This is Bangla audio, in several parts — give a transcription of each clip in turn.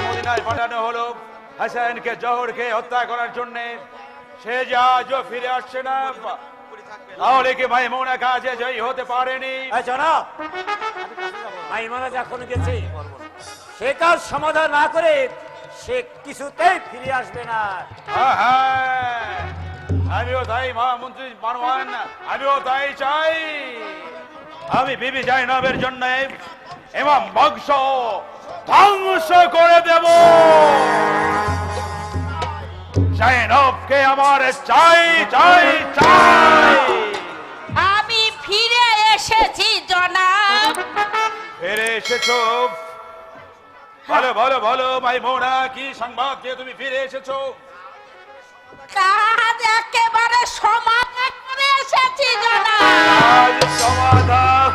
মদিনায় পাঠানো হলো হাসানকে জহরকে হত্যা করার জন্য, সে যে আজও ফিরে আসছে না, তাহলে কি মাইমুনা কাজে জয়ী হতে পারেনি? জনাব, মাইমুনা যখন গেছে সে কাজ সমাধান না করে সে কিছুতেই ফিরে আসবে না। আমিও তাই মহামন্ত্রী মানওয়ান, আমিও তাই চাই। আমি বিবি জাইনাবের জন্য ইমাম বংশ ধ্বংস করে দেব। জাইনবকে আমার চাই চাই চাই। আমি ফিরে এসেছি জনাব। ফিরে এসেছো? বলো বলো বলো মাইমুনা, কি সংবাদ দিয়ে তুমি ফিরে এসেছো? কাজ একেবারে সমাধান করে এসেছি জনাব। আজ সমাধান?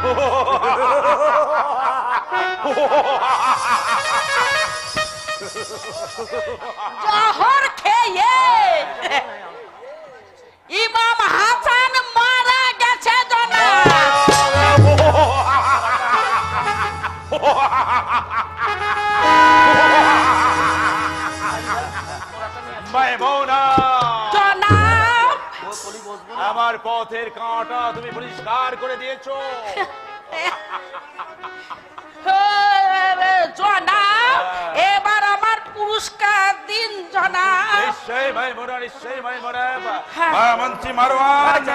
জহর খেয়ে ইমাম হাসান মারা গেছে জনাব। মাইমুনা, জনাব, আমার পথের কাঁটা তুমি পরিষ্কার করে দিয়েছো। জনাব, এবার আমার পুরস্কার দিন জনাব। নিশ্চয়ই মাইমুনা, নিশ্চয়ই মাইমুনা। মহামন্ত্রী মারওয়ান,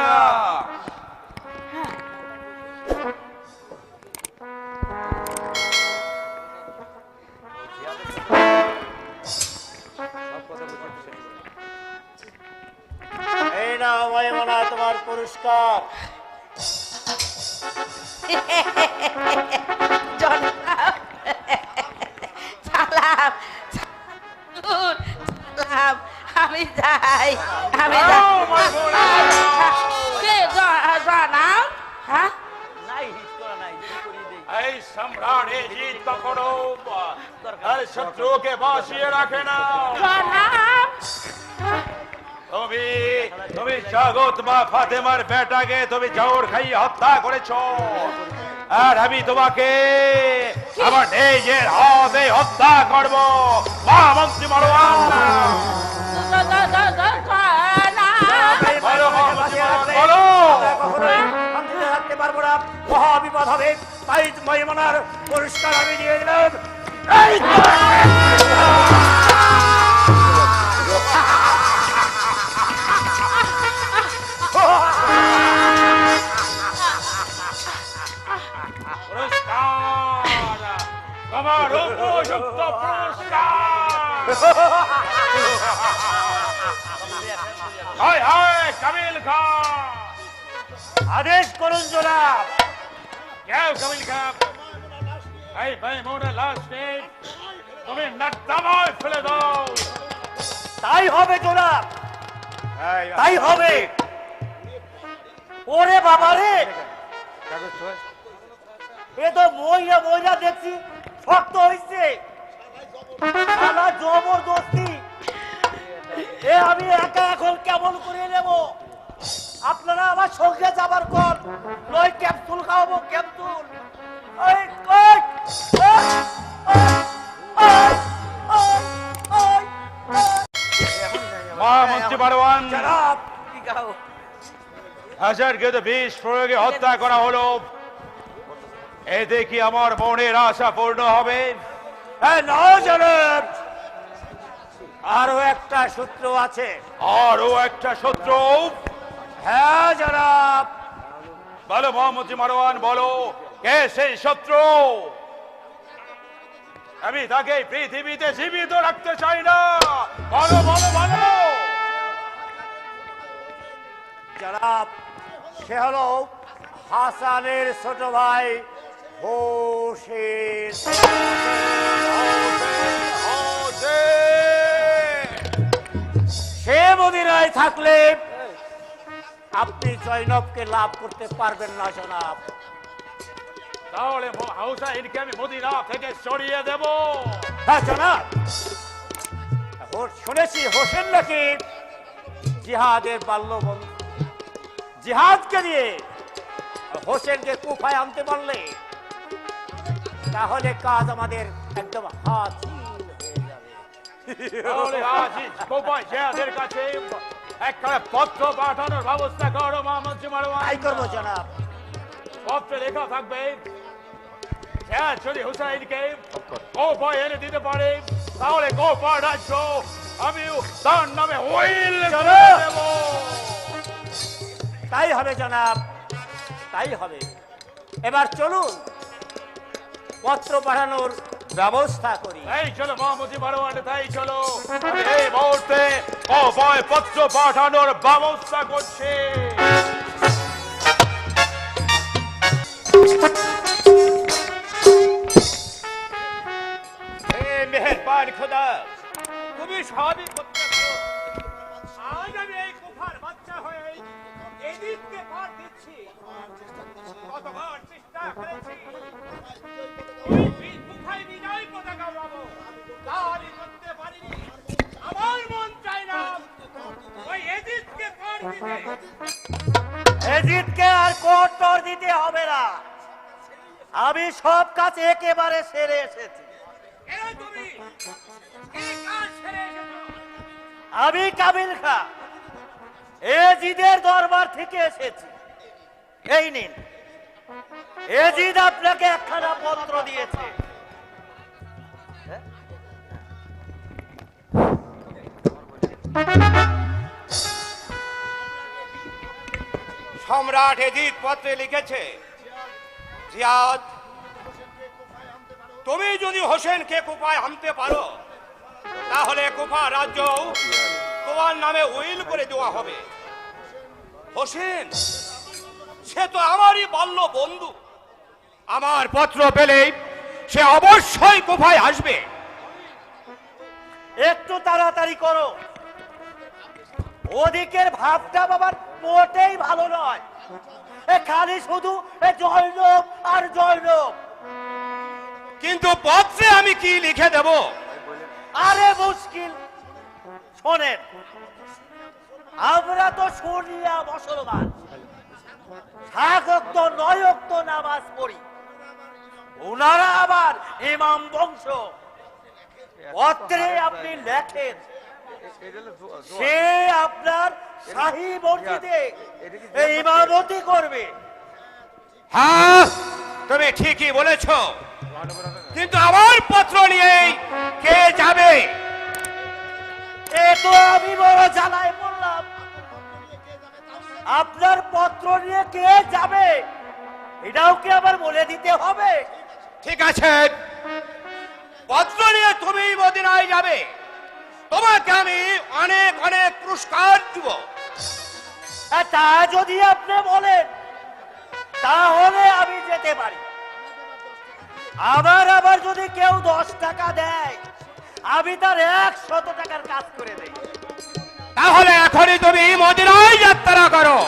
এই নাও মাইমুনা তোমার পুরস্কার। জনাব, সালাম সালাম, আমি যাই, আমি যাই। জনাব, হ্যাঁ, এই সম্রাট জিত পকড়ো, আর শত্রুকে বাঁচিয়ে রাখে না। জনাব, তুমি জগৎ মা ফাতেমার বেটাকে তুমি জহর খাইয়ে হত্যা করেছো, আর আমি তোমাকে আমার নিজের হাতে হত্যা করব। মহামন্ত্রী মারওয়ান, বলো। রাখতে পারবো না, মহা বিপদ হবে। তাই মাইমুনার পুরস্কার আমি দিয়ে দিলাম। আমার উপযুক্ত পুরস্কার। হায় হায় কামিল খান, আদেশ করুন জনাব। কেউ কামিল খান, এই মাইমুনা লাশ তুমি নর্দমায় ফেলে দাও। তাই হবে জনাব, তাই হবে। ওরে বাবা রে, এ তো মইরা মইরা দেখছি শক্ত হয়েছে, জবরদস্তি। এ আমি একা এখন কেমন করে নেব? আপনারা আমার সঙ্গে যাবার পর নয় ক্যাপসুল খাওয়াবো, ক্যাপসুল। মহামন্ত্রী মারওয়ান, জনাব, হাজারকে তো বিষ প্রয়োগে হত্যা করা হলো, এতে কি আমার মনের আশা পূর্ণ হবে? আরো একটা সূত্র আছে। আরো একটা শত্রু? হ্যাঁ জনাব। বলো মহামন্ত্রী মারওয়ান, বলো কে সেই শত্রু? আমি তাকে পৃথিবীতে জীবিত রাখতে চাই না। বলো বলো বলো। জনাব, সে হলো হাসানের ছোট ভাই হোসেন। সে মদিনায় থাকলে আপনি জয়নবকে লাভ করতে পারবেন না জনাব। তাহলে হুসাইনকে আমি মদিনা থেকে সরিয়ে দেব। হ্যাঁ জনাব, শুনেছি হোসেন নাকি জিহাদের বাল্য বন্ধু। জিহাদকে দিয়ে হোসেনকে কুফায় আনতে পারলে তাহলে কাজ আমাদের একদম হাসিল হয়ে যাবে। তাহলে আসিস কোপায় শেয়াদের কাছে একটা পত্র পাঠানোর ব্যবস্থা করো মহামন্ত্রী মারওয়ান। তাই করবো জনাব। পত্রে লেখা থাকবে শেয়াদ যদি হুসাইনকে কোপায় এনে দিতে পারে তাহলে কোপায় রাজ্য আমি তার নামে উইল করে দেব। তাই হবে জনাব, তাই হবে। এবার চলুন পত্র পাঠানোর ব্যবস্থা করি। এই চলো মহামন্ত্রী মারওয়ান, তাই চলো। আমি এই মুহূর্তে কোপায় পত্র পাঠানোর ব্যবস্থা করছি। মেহেরবান খোদা, তুমি স্বাভাবিক হতে পারো। আজ আমি এই কুফার বাচ্চা হয়ে এদিককে পার দিচ্ছি। কতবার চেষ্টা করেছি ওই কুফায় বিজয় পতাকা উড়াবো, তাহলে করতে পারিনি। আমার মন চায় না ওই এদিককে পার দিতে। এজিদকে আর কোটর দিতে হবে না, আমি সব কাজ একেবারে সেরে এসেছি। এরা তুমি এই কাজ ছেড়ে এসেছো। আমি কাবিল খা এজিদের দরবার থেকে এসেছি। এই নিন, এজিদ আপনাকে একখানা পত্র দিয়েছে। সম্রাট এজিদ পত্রে লিখেছে, জিয়াদ তুমি যদি হোসেনকে কুফায় আনতে পারো তাহলে কুফা রাজ্য তোমার নামে উইল করে দেওয়া হবে। হোসেন সে তো আমারই বাল্য বন্ধু, আমার পত্র পেলেই সে অবশ্যই কুফায় আসবে। একটু তাড়াতাড়ি করো, ওদিকের ভাবটা বাবার মোটেই ভালো নয়। খালি শুধু জয়নব আর জয়নব। কিন্তু পত্রে আমি কি লিখে দেব? আরে মুশকিল, শোনেন, আমরা তো শুনিয়া মুসলমান, 7 ওয়াক্ত 9 ওয়াক্ত নামাজ পড়ি, ওনারা আবার ইমাম বংশ। পত্রে আপনি লেখেন সে আপনার শাহী মসজিদে ইমামতি করবে। হ্যাঁ, তুমি ঠিকই বলেছ, কিন্তু আমার পত্র নিয়ে কে যাবে? এ তো আমি বড় জ্বালায় পড়লাম। আপনার পত্র নিয়ে কে যাবে এটাও কি আবার বলে দিতে হবে? ঠিক আছে, পত্র নিয়ে তুমি মদিনায় যাবে, তোমাকে আমি অনেক অনেক পুরস্কার দিব। তা যদি আপনি বলেন তাহলে আমি যেতে পারি। আবার যদি কেউ 10 টাকা দেয় আমি তার 100 টাকার কাজ করে দেই। তাহলে এখনই তুমি মদিনায় যাত্রা করো।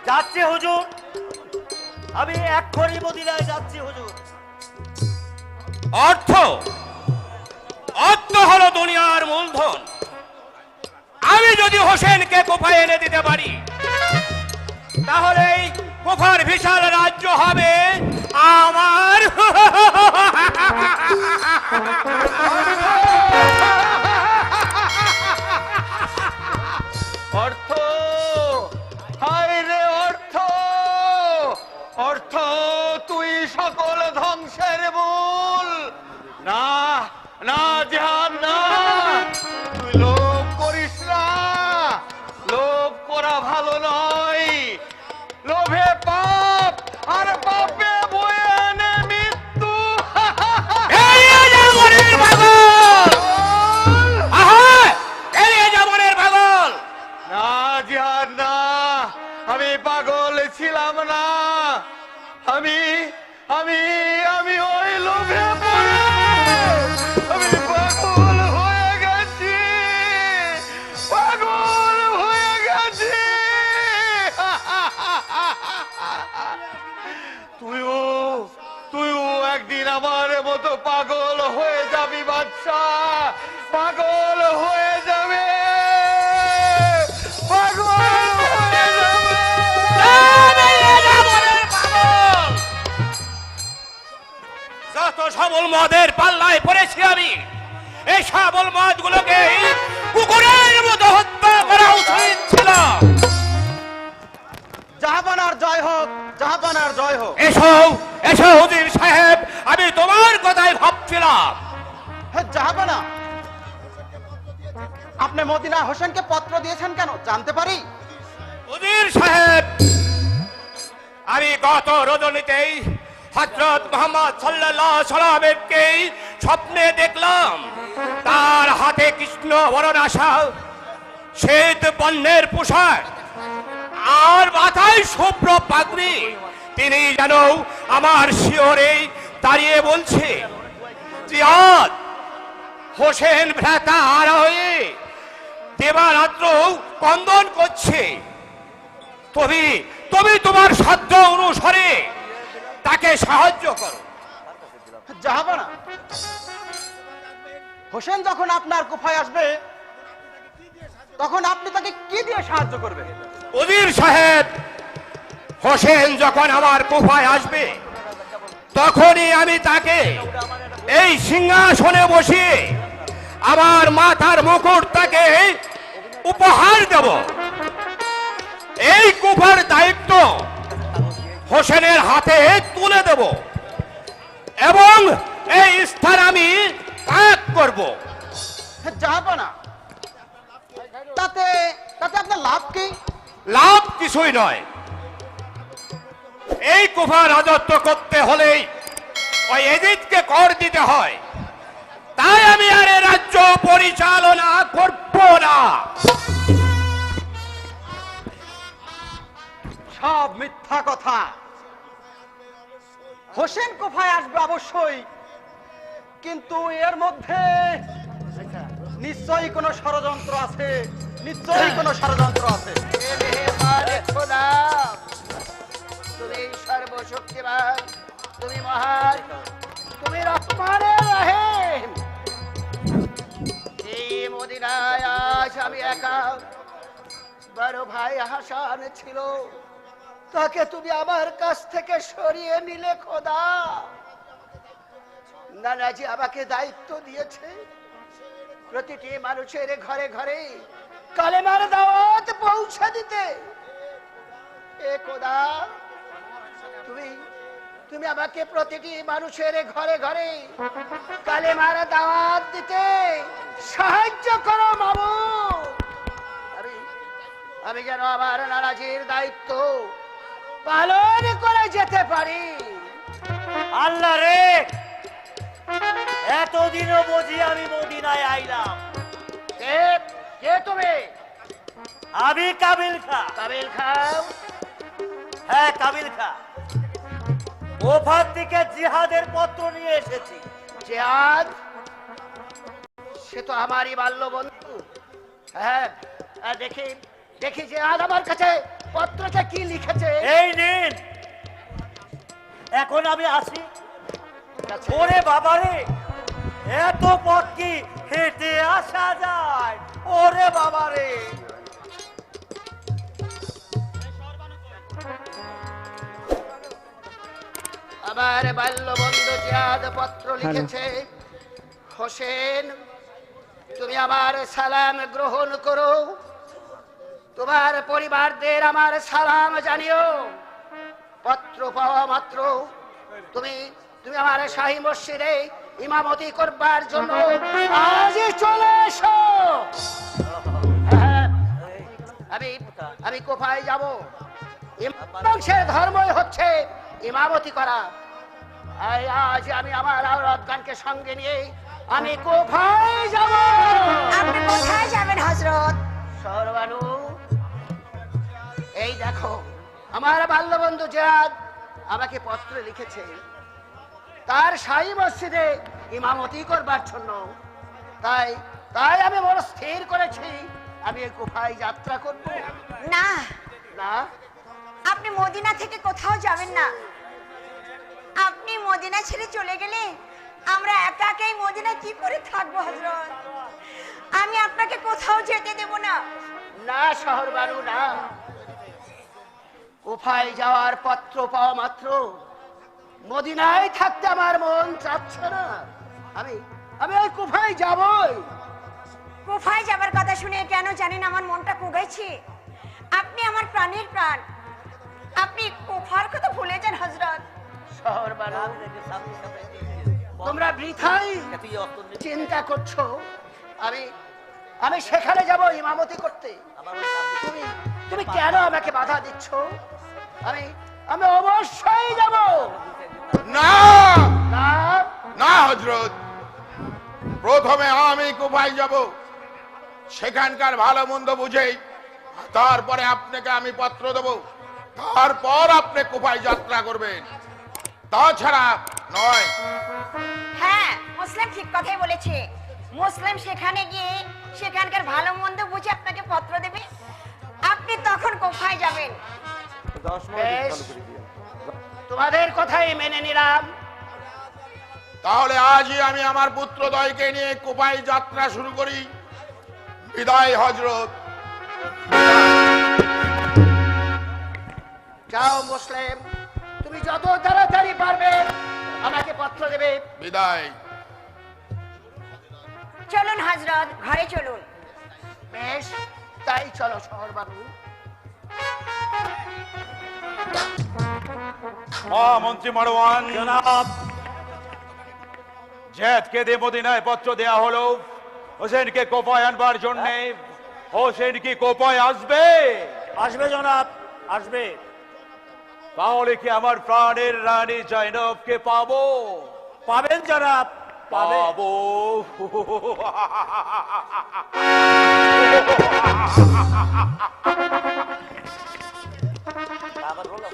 যাচ্ছি হুজুর, আমি এক্ষুনি মদিনায় যাচ্ছি হুজুর। অর্থ অর্থ হলো দুনিয়ার মূলধন। আমি যদি হোসেনকে কুফায় এনে দিতে পারি তাহলে এই কুফার বিশাল রাজ্য হবে আমার। অর্থ, হায় রে অর্থ, অর্থ তুই সকল ধ্বংসের মূল। না না জাহান না, তুই লোভ করিস না, লোভ করা ভালো নয়। লোভে পাপ, আর পাপে বয়ে আনে মৃত্যু। এড়িয়ে যা মনের পাগল! আহা! এড়িয়ে যা মনের পাগল! না জিহাদ না, আমি পাগল ছিলাম না। আমি আমি আমি ওই লোভে পড়ে আমি পাগল। শাবল মদের পাল্লায় পড়েছি আমি। এই শাবল মদগুলোকে কুকুরের মতো হত্যা করা উচিত ছিল। জাহাপানার জয় হোক, জাহাপানার জয় হোক। এসো এসো হুজুর সাহেব, আমি তোমার কথাই ভাবছিলাম। হ্যাঁ জাহাপানা, আপনি মদিনা হোসেনকে পত্র দিয়েছেন কেন জানতে পারি? হুজুর সাহেব, আমি গত রজনীতেই হযরত মুহাম্মদ সাল্লাল্লাহু আলাইহি সাল্লামকে স্বপ্নে দেখলাম। তার হাতে কৃষ্ণ বরণাসা, শ্বেত বর্ণের পোশাক আর মাথায় শুভ্র পাগড়ি। তিনি যেন আমার শিয়রে দাঁড়িয়ে বলছে, জিয়াদ হোসেন ভ্রাতা আর হয়ে দেবারাত্র কন্দন করছে। তুমি তুমি তোমার সাধ্য অনুসারে তাকে সাহায্য করো। জাহাপানা, হোসেন যখন আপনার কুফায় আসবে তখন আপনি তাকে কি দিয়ে সাহায্য করবেন? উজির সাহেব, হোসেন যখন আমার কুফায় আসবে তখনই আমি তাকে এই সিংহাসনে বসিয়ে আমার মাথার মুকুট তাকে উপহার দেব। এই কুফার দায়িত্ব হোসেনের হাতে তুলে দেব এবং এই স্থান আমি ত্যাগ করব। জাহাপানা, তাতে তাতে আপনার লাভ কি? লাভ কিছুই নয়। এই কুফা রাজত্ব করতে হলেই ওই এজিদকে কর দিতে হয়। তাই আমি আর এ রাজ্য পরিচালনা করব না। সব মিথ্যা কথা। হোসেন কুফায় আসবে অবশ্যই, কিন্তু এর মধ্যে নিশ্চয়ই কোনো ষড়যন্ত্র আছে, নিশ্চয়ই কোনো ষড়যন্ত্র আছে। তুমি সর্বশক্তিমান, তুমি মহান, তুমি রহমানের রহিম। এই মদিনায় আজ আমি একা, বড় ভাই হাসান ছিল, তাকে তুমি আমার কাছ থেকে সরিয়ে নিলে খোদা। নানাজি আমাকে দায়িত্ব দিয়েছে প্রতিটি মানুষের ঘরে ঘরে কালেমার দাওয়াত পৌঁছে দিতে। এ খোদা, তুমি তুমি আমাকে প্রতিটি মানুষের ঘরে ঘরে কালেমার দাওয়াত দিতে সাহায্য করো মাবুদ। আমি যেন আমার নানাজির দায়িত্ব পালন করে যেতে পারি। আল্লাহ রে, এতদিনও বুঝি আমি মদিনায় আইলাম। কে তুমি? আমি কাবিল খা। কাবিল খাও? হ্যাঁ কাবিল খা। ওফার থেকে জিহাদের পত্র নিয়ে এসেছি। জিহাদ? সে তো আমারই বাল্য বন্ধু। হ্যাঁ, দেখি দেখি জিহাদ আমার কাছে পত্রটা কি লিখেছে। এই নিন, এখন আমি আসি। ওরে বাবারে, এত পথ কি হেঁটে আসা যায়? ওরে বাবারে, আমার বাল্য বন্ধু জিহাদ পত্র লিখেছে। হোসেন, তুমি আমার সালাম গ্রহণ করো, তোমার পরিবারদের আমার সালাম জানিও। পত্র পাওয়া মাত্র তুমি তুমি আমার শাহী মসজিদে ইমামতি করবার জন্য আজই চলে এসো। আমি আমি কোথায় যাব? বংশের ধর্মই হচ্ছে ইমামতি করা। আজ আমি আমার আওলাদ গানকে সঙ্গে নিয়ে আমি কোথায় যাব? আপনি কোথায় যাবেন হযরত? শহরবানু, এই দেখো আমার বাল্য বন্ধু জিহাদ আমাকে পত্র লিখেছে তার শাহী মসজিদে ইমামতি করবার জন্য। তাই তাই আমি বড় স্থির করেছি আমি এই কুফায় যাত্রা করব। না, না, আপনি মদিনা থেকে কোথাও যাবেন না। আপনি মদিনা ছেড়ে চলে গেলে আমরা একা একাই মদিনা কি করে থাকবো হযরত? আমি আপনাকে কোথাও যেতে দেব না। না শহরবানু, না। কুফায় যাওয়ার পত্র পাওয়া মাত্র মদিনায় থাকতে আমার মন চাচ্ছে না। আমি আমি ওই কুফায় যাবই। কোথায় যাবার কথা শুনে কেন জানেন আমার মনটা কুগাইছে? আপনি আমার প্রাণের প্রাণ, আপনি কোফার কথা ভুলে যান হযরত। শহর বানো, তোমরা বৃথাই চিন্তা করছো। আমি আমি সেখানে যাব ইমামতি করতে। তুমি তুমি কেন আমাকে বাধা দিচ্ছ? আমি আমি অবশ্যই যাব। না না, না হযরত, প্রথমে আমি কুফায় যাব, সেখানকার ভালো মন্দ বুঝে তারপরে আপনাকে আমি পত্র দেব, তারপর আপনি কুফায় যাত্রা করবেন, তাছাড়া নয়। হ্যাঁ, মুসলিম ঠিক কথাই বলেছে। মুসলিম সেখানে গিয়ে সেখানকার ভালো মন্দ বুঝে আপনাকে পত্র দেবে, আপনি তখন কোথায় যাবেন। বেশ, তোমাদের কথাই মেনে নিলাম। তাহলে আজই আমি আমার পুত্রদ্বয়কে নিয়ে কুফায় যাত্রা শুরু করি। বিদায় হযরত। যাও মুসলিম, তুমি যত তাড়াতাড়ি পারবে আমাকে পত্র দেবে। বিদায়। চলুন হযরত, ঘরে চলুন। বেশ, তাই চলো শহর বাবু। মহামন্ত্রী মারওয়ান, জনাব, জেদকে দিয়ে মদিনায় পত্র দেয়া হলো হোসেনকে কোপায় আনবার জন্য। হোসেন কি কোপায় আসবে? আসবে জনাব, আসবে। তাহলে কি আমার প্রাণের রানী জয়নবকে পাবো? পাবেন জনাব, পাবেন। পাবো। পাগল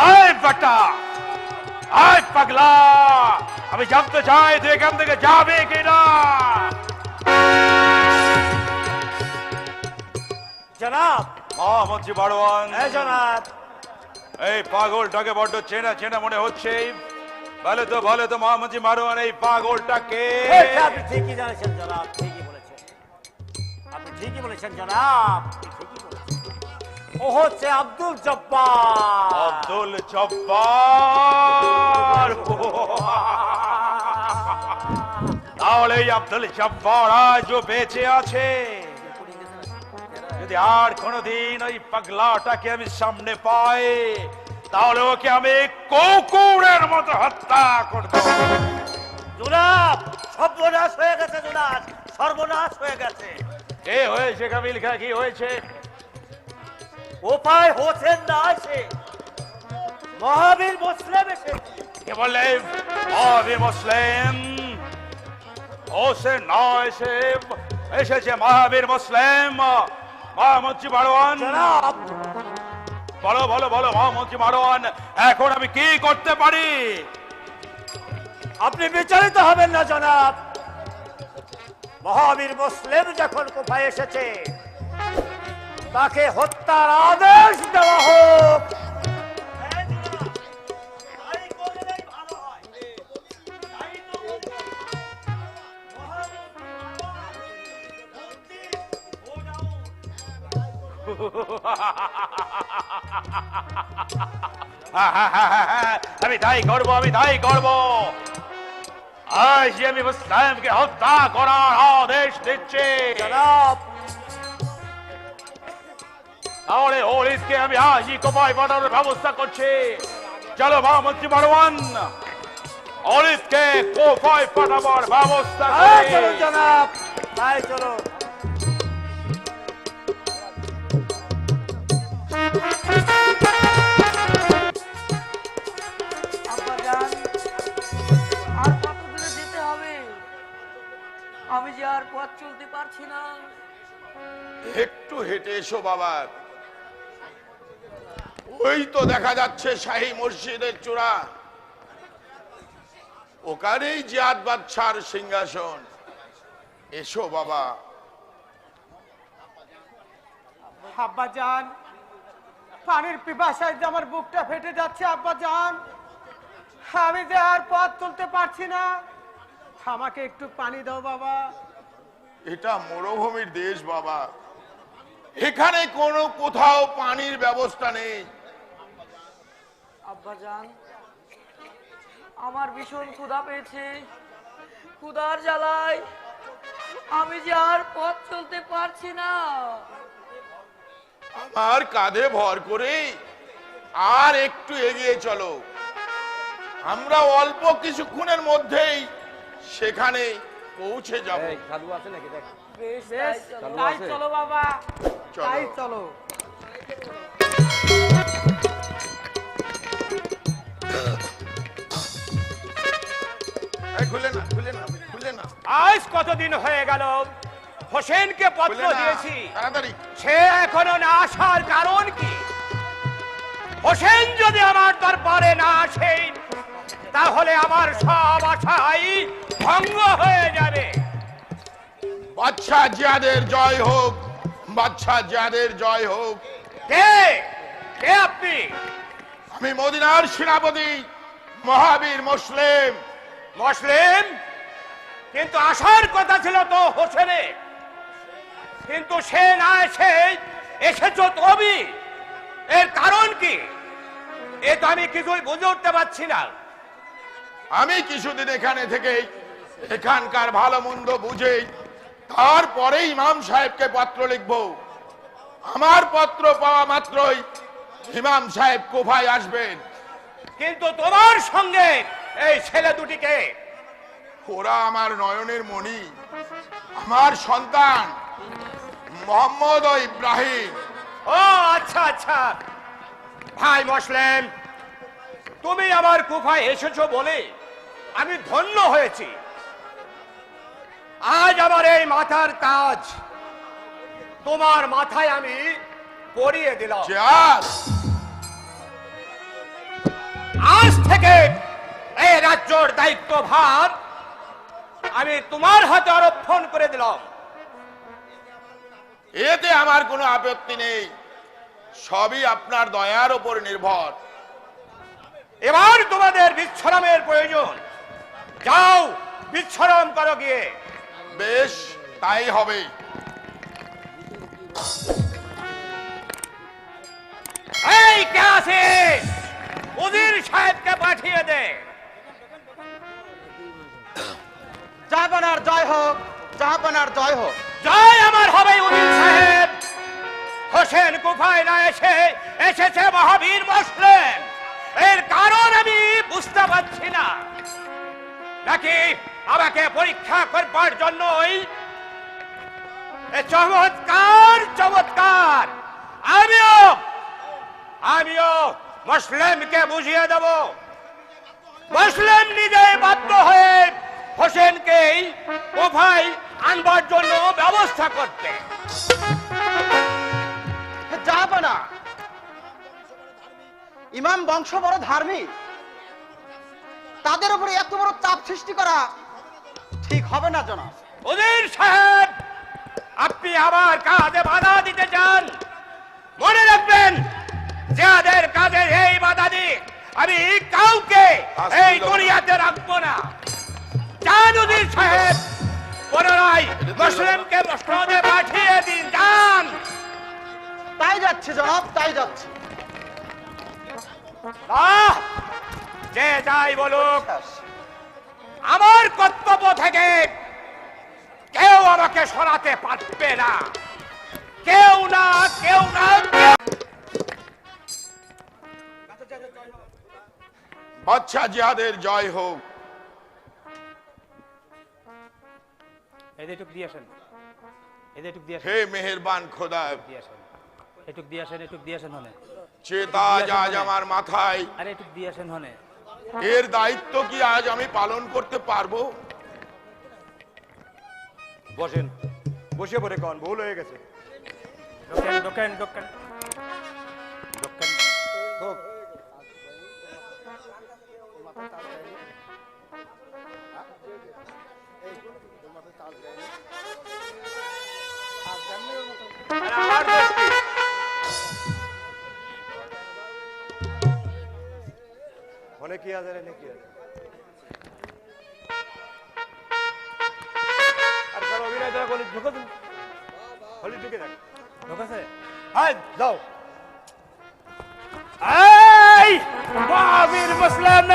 আয় বেটা, আয় পাগলা, আমি জানতে চাই তুই এখান থেকে যাবে কিনা। জনাব, মহামন্ত্রী মারওয়ান, হ্যাঁ জনাব। এই পাগলটাকে বড্ড চেনা চেনা মনে হচ্ছে। বলে তো মহামন্ত্রী মারওয়ান, এই পাগলটাকে? আপনি ঠিকই জানেছেন জনাব, ঠিকই বলেছেন। আপনি ঠিকই বলেছেন জনাব, ঠিকই বলেছেন। ও হচ্ছে আব্দুল জব্বার। আব্দুল জব্বার। তাহলে এই আব্দুল জব্বার আজও বেঁচে আছে। যদি আর কোনদিন ওই পাগলাটাকে আমি সামনে পাই, তাহলে ওকে আমি কুকুরের মতো হত্যা করব। জনাব, সর্বনাশ হয়ে গেছে জনাব, সর্বনাশ হয়ে গেছে। কে হয়েছে কাবিল খা, কি হয়েছে? উপায় হোসেন না আসে, মহাবীর মুসলিম এসে। কে বললে? মহাবীর মুসলিম হোসেন না এসে এসেছে মহাবীর মুসলিম। মহামন্ত্রী মারওয়ান, জনাব, বলো বলো বলো মহামন্ত্রী মারওয়ান, এখন আমি কি করতে পারি? আপনি বিচলিত হবেন না জনাব। মহাবীর মুসলিম যখন কুফায় এসেছে, তাকে হত্যার আদেশ দেওয়া হোক। আমি তাই করব, আমি তাই করব। আজ আমি মুসলিমকে হত্যা করার আদেশ দিচ্ছি। জনাব, তাহলে ওলিসকে আমি আজই কোপায় পাঠানোর ব্যবস্থা করছি। চলো মহামন্ত্রী মারওয়ান, ওলিসকে কোপায় পাঠাবার ব্যবস্থা তাই করি। চলো জনাব, তাই চলো। আব্বাজান, আর কত দূরে যেতে হবে? আমি যে আর পথ চলতে পারছি না। একটু হেঁটে এসো বাবা। ওই তো দেখা যাচ্ছে শাহী মসজিদের চূড়া, ওখানেই জিয়াদ বাদশার সিংহাসন। এসো বাবা। আব্বাজান, পানির পিপাসায় যে আমার বুকটা ফেটে যাচ্ছে আব্বাজান। আমি যে আর পথ চলতে পারছি না, আমাকে একটু পানি দাও বাবা। এটা মরুভূমির দেশ বাবা, এখানে কোনো কোথাও পানির ব্যবস্থা নেই। আব্বাজান, আমার ভীষণ ক্ষুধা পেয়েছে। ক্ষুধার জ্বালায় আমি যে আর পথ চলতে পারছি না। আমার কাঁধে ভর করে আর একটু এগিয়ে চলো, আমরা অল্প কিছুক্ষণের মধ্যেই সেখানে পৌঁছে যাব। বেশ, বেশ, তাই চলো। তাই চলো বাবা, চলো। তাই চলো। এই, খুলে না, খুলে না, খুলে না, আজ কতদিন হয়ে গেল হোসেনকে পত্র খুলে না, দিয়েছি, তাড়াতাড়ি। সে এখনো না আসার কারণ কি? হোসেন যদি আমার দরবারে না আসে তাহলে আমার সব আশাই ভঙ্গ হয়ে যাবে। বাদশাহ জিয়াদের জয় হোক, বাদশাহ জিয়াদের জয় হোক। কে কে আপনি? আমি মদিনার সেনাপতি মহাবীর মুসলিম। মুসলিম? কিন্তু আসার কথা ছিল তো হোসেনে, কিন্তু সে না এসে এসেছো তুমি, এর কারণ কি? এ তো আমি কিছুই বুঝে উঠতে পারছি না। আমি কিছুদিন এখানে থেকে এখানকার ভালো মন্দ বুঝে তারপরে ইমাম সাহেবকে পত্র লিখব। আমার পত্র পাওয়া মাত্রই ইমাম সাহেব কোফায় আসবেন। কিন্তু তোমার সঙ্গে এই ছেলে দুটিকে? ওরা আমার নয়নের মণি, আমার সন্তান মোহাম্মদ ও ইব্রাহিম। ও আচ্ছা আচ্ছা, ভাই মুসলিম, তুমি আমার কুফায় এসেছো বলে আমি ধন্য হয়েছি। আজ আমার এই মাথার তাজ তোমার মাথায় আমি পরিয়ে দিলাম। জিয়াদ, আজ থেকে এই রাজ্যের দায়িত্বভার আমি তোমার হাতে আরোপণ করে দিলাম। এতে আমার কোনো আপত্তি নেই, সবই আপনার দয়ার উপর নির্ভর। এবার তোমাদের বিশ্রামের প্রয়োজন, যাও বিশ্রাম করো গিয়ে। বেশ, তাই হবে। এই কে আছিস? উজির সাহেবকে পাঠিয়ে দে। জাহাপানার জয় হোক, জাহাপানার জয় হোক। জয় আমার হবে উজির সাহেব। হোসেন কুফায় না এসে এসেছে মহাবীর মুসলিম, এর কারণ আমি বুঝতে পারছি না। নাকি আমাকে পরীক্ষা করবার জন্যই? চমৎকার চমৎকার, আমিও মুসলিমকে বুঝিয়ে দেব। মুসলিম নিজে বাধ্য হয়ে হোসেনকে কোফায় আনবার জন্য ব্যবস্থা করতে। জাহাপানা, ইমাম বংশ বড় ধার্মিক, তাদের উপরে এত বড় চাপ সৃষ্টি করা ঠিক হবে না জনাব। উজির সাহেব, আপনি আমার কাজে বাধা দিতে চান? মনে রাখবেন, যাদের কাজে এই বাধা দিই আমি কাউকে এই দুনিয়াতে রাখবো না। যান উজির সাহেব, পুনরায় মুসলিমকে মসনদে পাঠিয়ে দিন, যান। তাই যাচ্ছি জনাব, তাই যাচ্ছি। আহ! যে যাই বলুক, আমার কর্তব্য থেকে কেউ আমাকে সরাতে পারবে না। কেউ না, কেউ না, বাদশাহ জিহাদের জয় হোক। এদিকে দিয়ে আসেন, এদিকে দিয়ে আসেন, হে মেহেরবান খোদা, দিয়ে আসেন, এটুক দিয়ে আসেন, এটুক দিয়ে আসেন হনে। চেতাজ আজ আমার মাথায়, আরে এটুক দিয়ে আসেন হনে। এর দায়িত্ব কি আজ আমি পালন করতে পারবো? বসেন, বসে পড়ে কন, ভুল হয়ে গেছে। ঢোকেন, ঢোকেন, ঢোকেন, ঢোকেন। হোক। আরে আমার দোষ কি? মনে কি আছে রে, নাকি আছে? আর স্যার অভিনয় দেওয়া বলি ঢুকে দিন, হলি ঢুকে দেখ, ঢোকেছে? আয় যাও। এই মহাবীর মুসলিম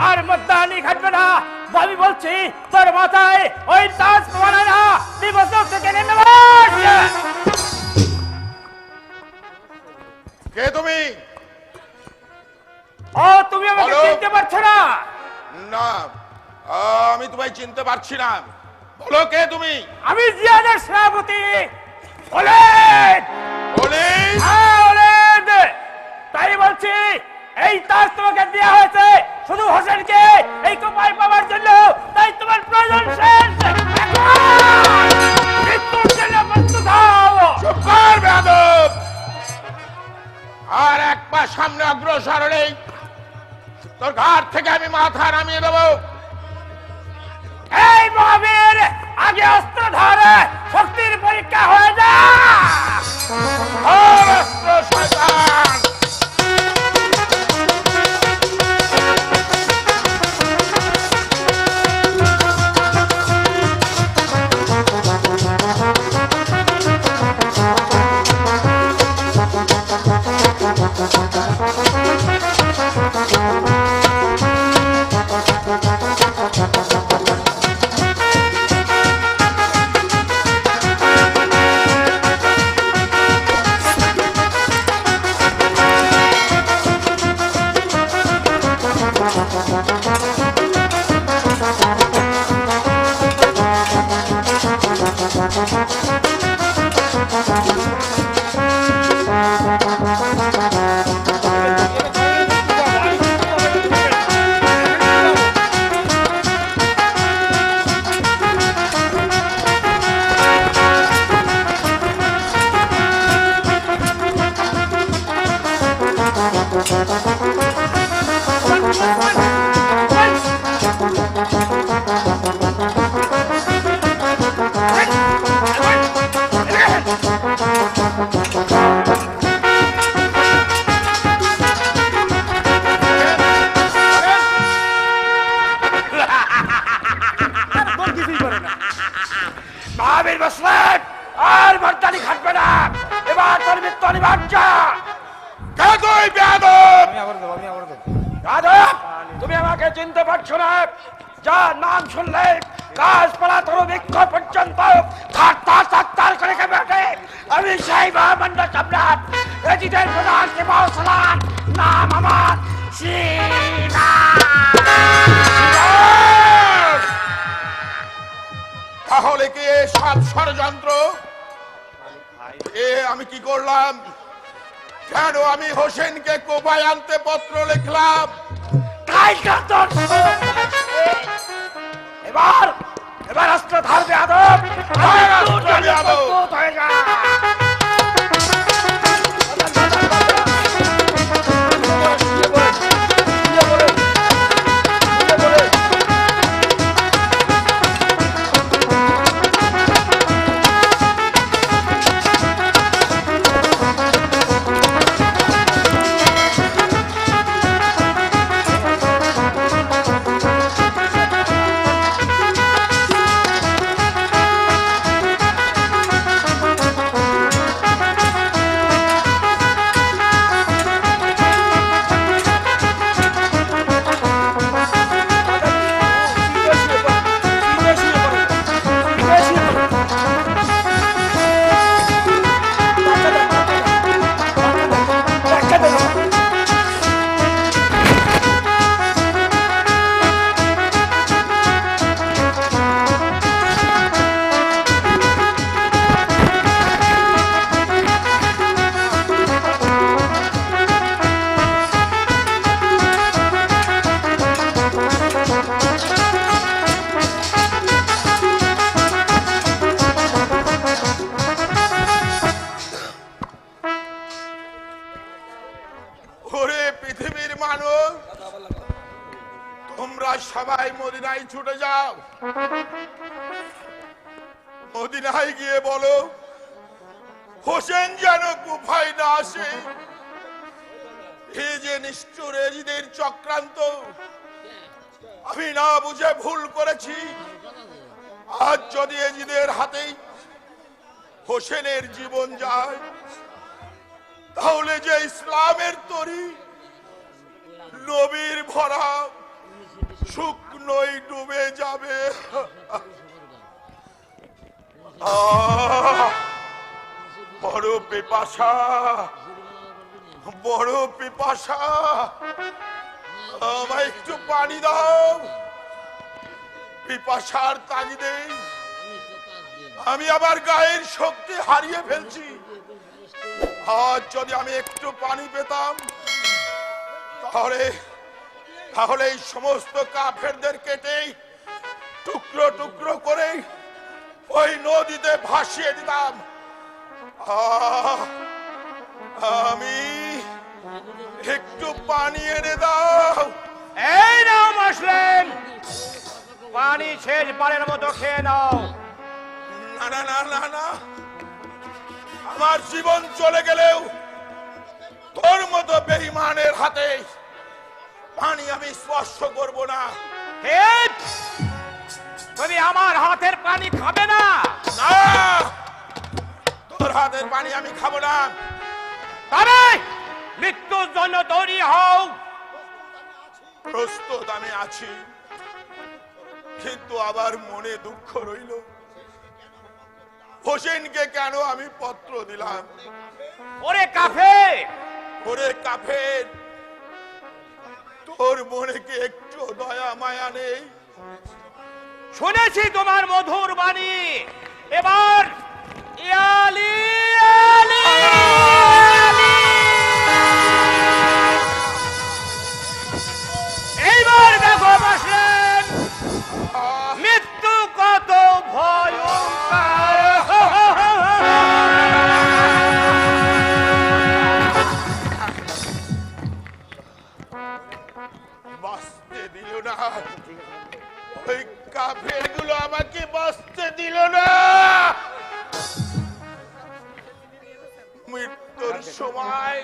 আর মদ্দানি খাটবে না। আমি বলছি তোর মাথায় ওই তাজ মানে না, দিবস থেকে নেমে বস। কে তুমি? ও তুমি আমাকে বলো। চিনতে পারছো না? না, আমি তোমায় চিনতে পারছি না। বলো কে তুমি? আমি জিয়াদের সেনাপতি ওলেদ। ওলেদ? হ্যাঁ, ওলেদ। তাই বলছি এই তাজ তোমাকে দেওয়া হয়েছে শুধু হোসেনকে এই কোপায় পাওয়ার জন্য। তাই তোমার প্রয়োজন শেষ। এখন মৃত্যুর জন্য প্রস্তুত হও। চুপ কর বেয়াদব! আর এক পা সামনে অগ্রসর হলেই তোর ঘাট থেকে আমি মাথা নামিয়ে দেবো। এই মহাবীর, আগে অস্ত্র ধরে শক্তির পরীক্ষা হয়ে যা। ধর অস্ত্র শয়তান! মহাবীর মুসলিম আর বর্তানি খাটবে না। এবার তোর মৃত্যু অনিবার্য। কে তুই বেয়াদব? যাদব, তুমি আমাকে চিনতে পারছো না? যার নাম শুনলে গাছপালা তোর বৃক্ষ পর্যন্ত থার করে কেঁপে ওঠে। আমি সেই মহামান্য সম্রাট এজিদের প্রধান সালাম, নাম আমার সিনা। তাহলে কি এ সব ষড়যন্ত্র? আমি কি করলাম? কেন আমি হোসেনকে কোপায় আনতে পত্র লিখলাম? এবার এবার অস্ত্র ধরবে আদব। বেয়াদব! হয়ে যা। তোমরা সবাই মদিনায় ছুটে যাও, মদিনায় গিয়ে বলো হোসেন যেন কুফায় না আসে। এই যে নিষ্ঠুর এজিদের চক্রান্ত, আমি না বুঝে ভুল করেছি। আজ যদি এজিদের হাতেই হোসেনের জীবন যায়, তাহলে যে ইসলামের তরি নবীর ভরা শুকনোই ডুবে যাবে। বড় পিপাসা, বড় পিপাসা, আমায় একটু পানি দাও। পিপাসার তাগিদে আমি আবার গায়ের শক্তি হারিয়ে ফেলছি। আজ যদি আমি একটু পানি পেতাম, তাহলে তাহলে এই সমস্ত কাফেরদের কেটে টুকরো টুকরো করে ওই নদীতে ভাসিয়ে দিতাম। আমি একটু পানি এনে দাও। এই নাও মুসলিম, পানি শেষ বারের মতো খেয়ে নাও। না না না না না, আমার জীবন চলে গেলেও তোর মতো বেঈমানের হাতে পানি আমি স্পর্শ করব না। তুমি আমার হাতের পানি খাবে না? না, তোর হাতের পানি আমি খাবো না। তবে মৃত্যুর জন্য তৈরি হও। প্রস্তুত আমি আছি, কিন্তু আবার মনে দুঃখ রইল। হোসেনকে কেন আমি পত্র দিলাম? ওরে কাফের, ওরে কাফের, তোর মনে কি একটু দয়া মায়া নেই? শুনেছি তোমার মধুর বাণী। এবার ইয়ালি ইয়ালি ইয়ালি। এইবার দেখো মুসলিম, মৃত্যু কত ভয়ঙ্কর। বাঁচতে দিল না, ওই কাফের গুলো আমাকে বাঁচতে দিল না। মৃত্যুর সময়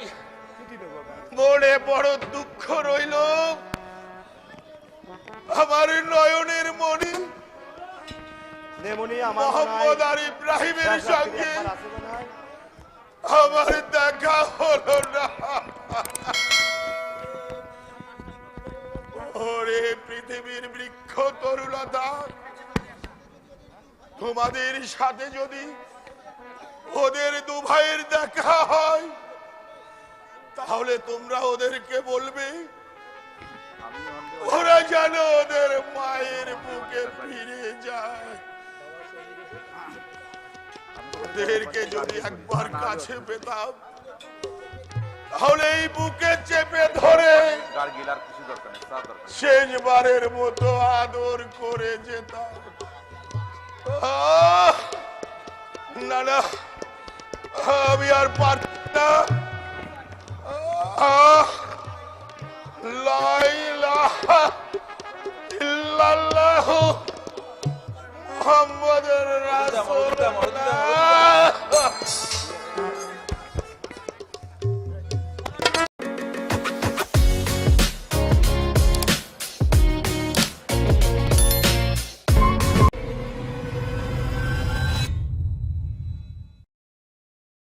মনে বড় দুঃখ রইল। আমার নয়নের মনি মোহাম্মদ আর ইব্রাহিমের সঙ্গে আমার দেখা হলো না। ওরে পৃথিবীর বৃক্ষ তরুলতা, তোমাদের সাথে যদি ওদের দু ভাইয়ের দেখা হয়, তাহলে তোমরা ওদেরকে বলবে ওরা যেন ওদের মায়ের বুকে ফিরে যায়। ওদেরকে যদি একবার কাছে পেতাম, তাহলে এই বুকে চেপে ধরে শেষবারের মতো আদর করে যেতাম। না না, আমি আর পারছি না। লা ইলাহা ইল্লাল্লাহু মুহাম্মাদুর রাসূলুল্লাহ।